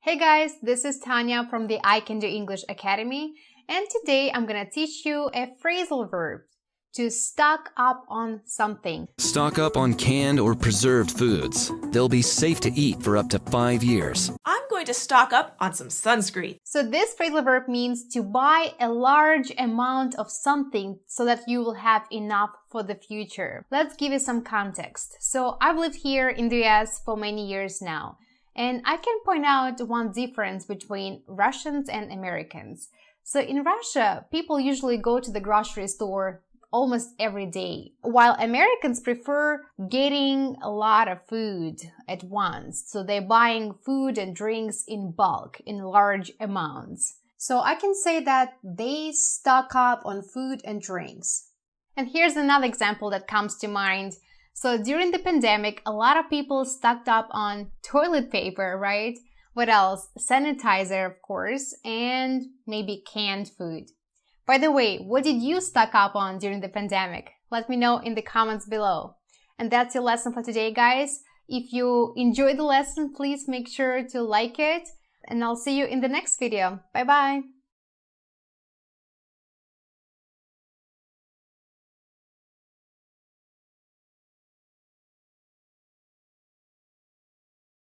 Hey guys, this is Tanya from the I Can Do English Academy, and today I'm gonna teach you a phrasal verb to stock up on something. Stock up on canned or preserved foods. They'll be safe to eat for up to 5 years. I'm going to stock up on some sunscreen. So this phrasal verb means to buy a large amount of something so that you will have enough for the future. Let's give you some context. So I've lived here in the US for many years now. And I can point out one difference between Russians and Americans. So in Russia, people usually go to the grocery store almost every day, while Americans prefer getting a lot of food at once. So they're buying food and drinks in bulk, in large amounts. So I can say that they stock up on food and drinks. And here's another example that comes to mind. So during the pandemic, a lot of people stocked up on toilet paper, right? What else? Sanitizer, of course, and maybe canned food. By the way, what did you stock up on during the pandemic? Let me know in the comments below. And that's your lesson for today, guys. If you enjoyed the lesson, please make sure to like it, and I'll see you in the next video. Bye-bye!